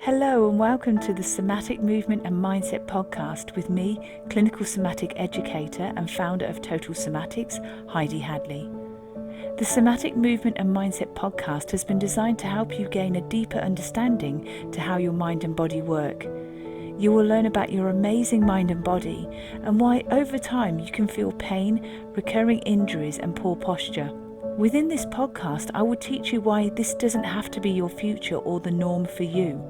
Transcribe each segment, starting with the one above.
Hello and welcome to the Somatic Movement and Mindset podcast with me, clinical somatic educator and founder of Total Somatics, Heidi Hadley. The Somatic Movement and Mindset podcast has been designed to help you gain a deeper understanding to how your mind and body work. You will learn about your amazing mind and body and why over time you can feel pain, recurring injuries and poor posture. Within this podcast, I will teach you why this doesn't have to be your future or the norm for you.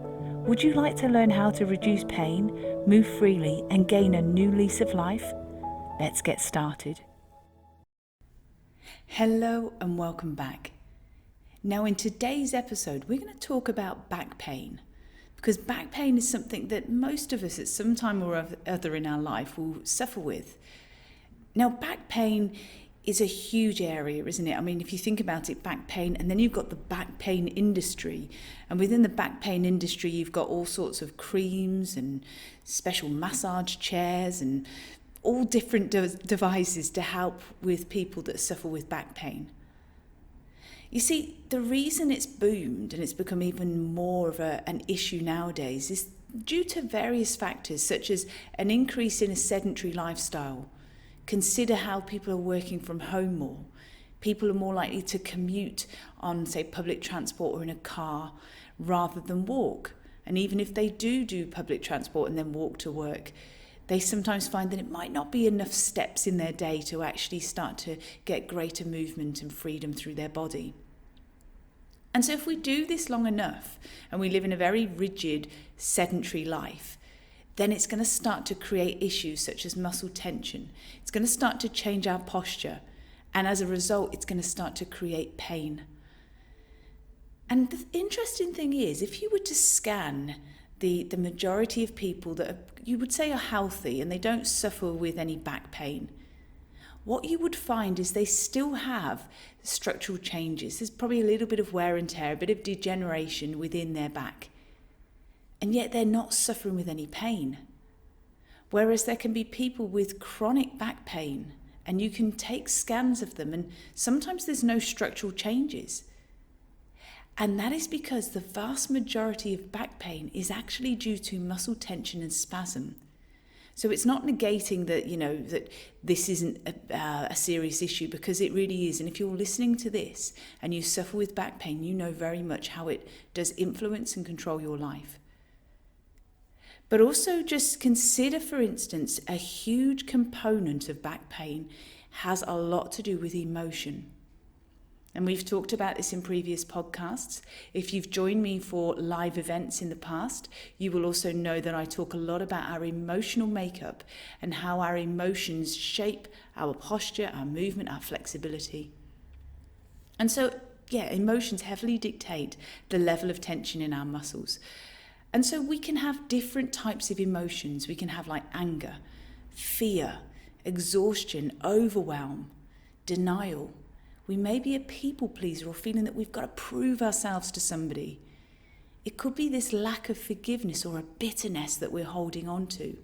Would you like to learn how to reduce pain, move freely, and gain a new lease of life? Let's get started. Hello and welcome back. Now in today's episode, we're going to talk about back pain, because back pain is something that most of us at some time or other in our life will suffer with. Now back pain is a huge area, isn't it? I mean, if you think about it, back pain, and then you've got the back pain industry. And within the back pain industry, you've got all sorts of creams and special massage chairs and all different devices to help with people that suffer with back pain. You see, the reason it's boomed and it's become even more of an issue nowadays is due to various factors, such as an increase in a sedentary lifestyle. Consider how people are working from home more. People are more likely to commute on, say, public transport or in a car rather than walk. And even if they do public transport and then walk to work, they sometimes find that it might not be enough steps in their day to actually start to get greater movement and freedom through their body. And so if we do this long enough and we live in a very rigid, sedentary life, then it's going to start to create issues such as muscle tension. It's going to start to change our posture. And as a result, it's going to start to create pain. And the interesting thing is, if you were to scan the majority of people that you would say are healthy and they don't suffer with any back pain, what you would find is they still have structural changes. There's probably a little bit of wear and tear, a bit of degeneration within their back. And yet they're not suffering with any pain. Whereas there can be people with chronic back pain and you can take scans of them and sometimes there's no structural changes. And that is because the vast majority of back pain is actually due to muscle tension and spasm. So it's not negating that, that this isn't a serious issue, because it really is. And if you're listening to this and you suffer with back pain, you know very much how it does influence and control your life. But also just consider, for instance, a huge component of back pain has a lot to do with emotion. And we've talked about this in previous podcasts. If you've joined me for live events in the past, you will also know that I talk a lot about our emotional makeup and how our emotions shape our posture, our movement, our flexibility. And so, emotions heavily dictate the level of tension in our muscles. And so we can have different types of emotions. We can have like anger, fear, exhaustion, overwhelm, denial. We may be a people pleaser or feeling that we've got to prove ourselves to somebody. It could be this lack of forgiveness or a bitterness that we're holding on to.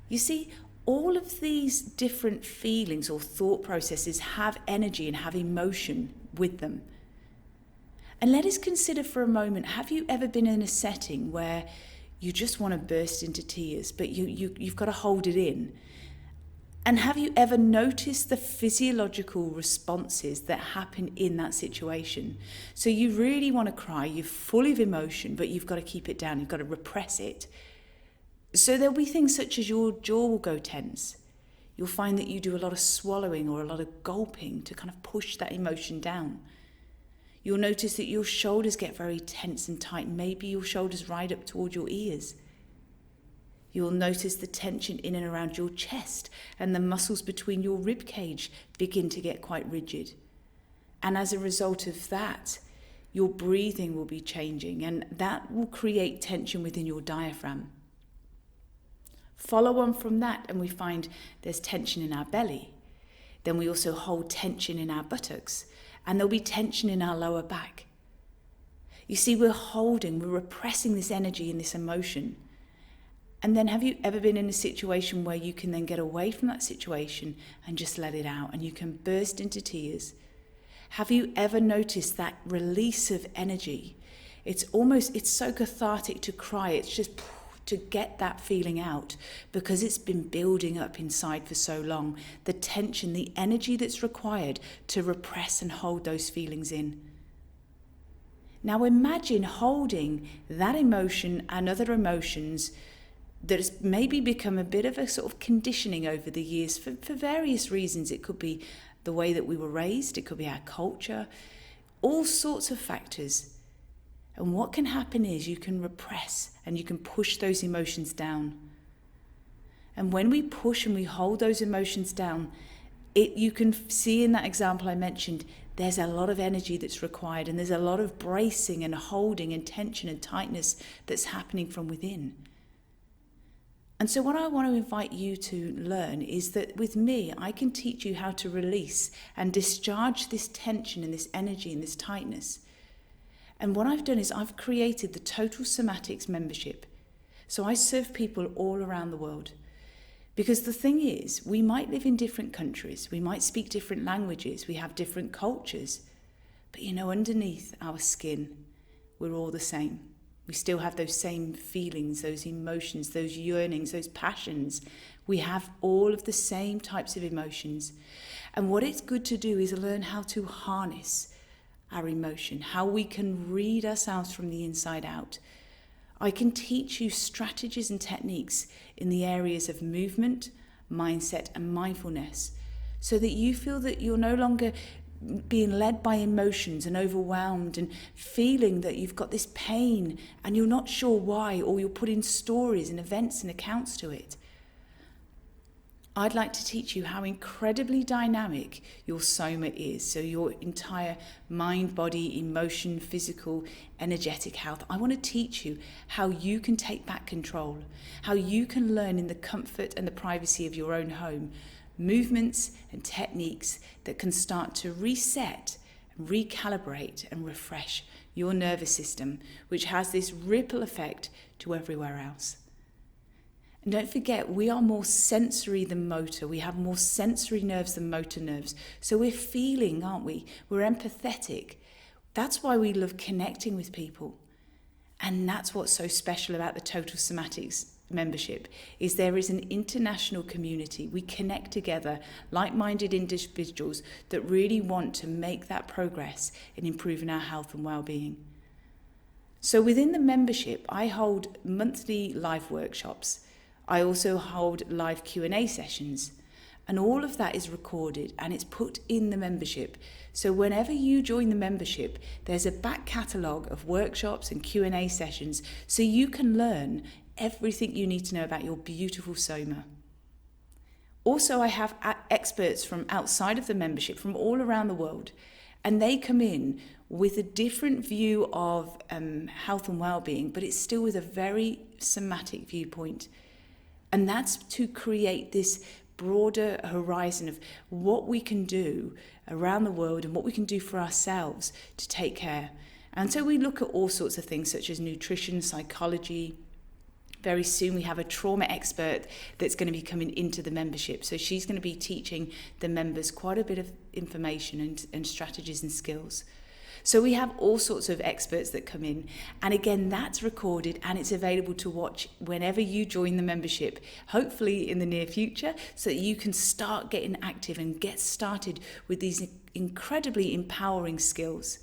You see, all of these different feelings or thought processes have energy and have emotion with them. And let us consider for a moment, have you ever been in a setting where you just want to burst into tears, but you've got to hold it in? And have you ever noticed the physiological responses that happen in that situation? So you really want to cry, you're full of emotion, but you've got to keep it down, you've got to repress it. So there'll be things such as your jaw will go tense. You'll find that you do a lot of swallowing or a lot of gulping to kind of push that emotion down. You'll notice that your shoulders get very tense and tight. Maybe your shoulders ride up toward your ears. You'll notice the tension in and around your chest and the muscles between your rib cage begin to get quite rigid. And as a result of that, your breathing will be changing, and that will create tension within your diaphragm. Follow on from that and we find there's tension in our belly. Then we also hold tension in our buttocks. And there'll be tension in our lower back. You see, we're repressing this energy and this emotion. And then have you ever been in a situation where you can then get away from that situation and just let it out and you can burst into tears? Have you ever noticed that release of energy It's so cathartic to cry. It's just to get that feeling out, because it's been building up inside for so long. The tension, the energy that's required to repress and hold those feelings in. Now imagine holding that emotion and other emotions that has maybe become a bit of a sort of conditioning over the years for various reasons. It could be the way that we were raised, it could be our culture, all sorts of factors. And what can happen is you can repress and you can push those emotions down. And when we push and we hold those emotions down, you can see in that example I mentioned, there's a lot of energy that's required, and there's a lot of bracing and holding and tension and tightness that's happening from within. And so what I want to invite you to learn is that with me, I can teach you how to release and discharge this tension and this energy and this tightness. And what I've done is I've created the Total Somatics membership. So I serve people all around the world. Because the thing is, we might live in different countries, we might speak different languages, we have different cultures. But underneath our skin, we're all the same. We still have those same feelings, those emotions, those yearnings, those passions. We have all of the same types of emotions. And what it's good to do is learn how to harness our emotion, how we can read ourselves from the inside out. I can teach you strategies and techniques in the areas of movement, mindset, and mindfulness, so that you feel that you're no longer being led by emotions and overwhelmed and feeling that you've got this pain and you're not sure why, or you're putting stories and events and accounts to it. I'd like to teach you how incredibly dynamic your Soma is. So your entire mind, body, emotion, physical, energetic health. I want to teach you how you can take back control, how you can learn in the comfort and the privacy of your own home, movements and techniques that can start to reset, recalibrate and refresh your nervous system, which has this ripple effect to everywhere else. And don't forget, we are more sensory than motor. We have more sensory nerves than motor nerves. So we're feeling, aren't we? We're empathetic. That's why we love connecting with people. And that's what's so special about the Total Somatics membership, is there is an international community. We connect together, like-minded individuals that really want to make that progress in improving our health and well-being. So within the membership, I hold monthly live workshops. I also hold live Q&A sessions, and all of that is recorded and it's put in the membership. So whenever you join the membership, there's a back catalogue of workshops and Q&A sessions, so you can learn everything you need to know about your beautiful Soma. Also, I have experts from outside of the membership from all around the world, and they come in with a different view of health and well-being, but it's still with a very somatic viewpoint. And that's to create this broader horizon of what we can do around the world and what we can do for ourselves to take care. And so we look at all sorts of things such as nutrition, psychology. Very soon we have a trauma expert that's going to be coming into the membership. So she's going to be teaching the members quite a bit of information and strategies and skills. So we have all sorts of experts that come in. And again, that's recorded and it's available to watch whenever you join the membership, hopefully in the near future, so that you can start getting active and get started with these incredibly empowering skills.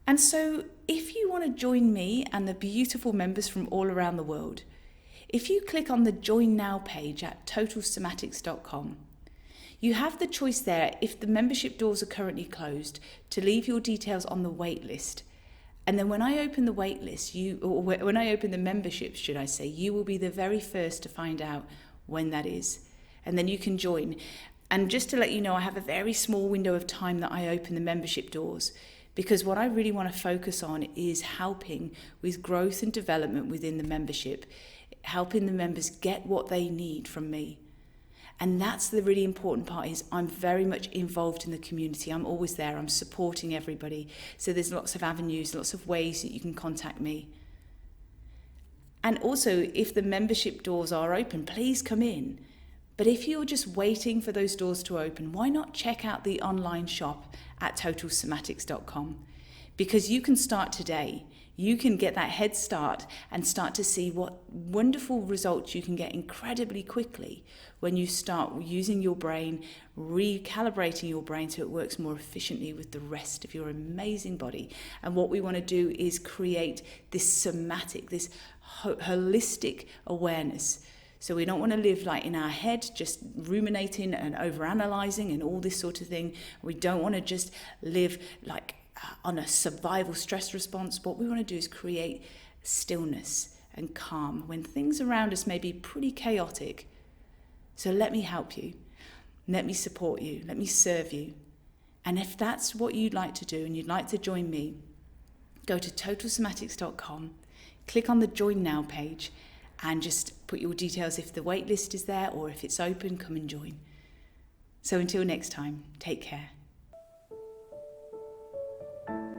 And so if you want to join me and the beautiful members from all around the world, if you click on the Join Now page at totalsomatics.com, you have the choice there, if the membership doors are currently closed, to leave your details on the wait list. And then when I open the wait list, when I open the membership, should I say, you will be the very first to find out when that is. And then you can join. And just to let you know, I have a very small window of time that I open the membership doors, because what I really want to focus on is helping with growth and development within the membership, helping the members get what they need from me. And that's the really important part, is I'm very much involved in the community. I'm always there. I'm supporting everybody. So there's lots of avenues, lots of ways that you can contact me. And also, if the membership doors are open, please come in. But if you're just waiting for those doors to open, why not check out the online shop at totalsomatics.com? because you can start today. You can get that head start and start to see what wonderful results you can get incredibly quickly when you start using your brain, recalibrating your brain so it works more efficiently with the rest of your amazing body. And what we want to do is create this somatic, this holistic awareness. So we don't want to live like in our head, just ruminating and overanalyzing and all this sort of thing. We don't want to just live like on a survival stress response. What we want to do is create stillness and calm when things around us may be pretty chaotic. So let me help you. Let me support you. Let me serve you. And if that's what you'd like to do and you'd like to join me, go to totalsomatics.com, click on the Join Now page, and just put your details if the wait list is there, or if it's open, come and join. So until next time, take care.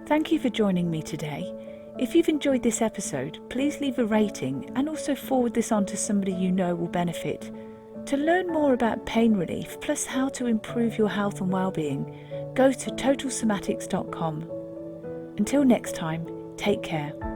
Thank you for joining me today. If you've enjoyed this episode, please leave a rating and also forward this on to somebody you know will benefit. To learn more about pain relief, plus how to improve your health and well-being, go to totalsomatics.com. Until next time, take care.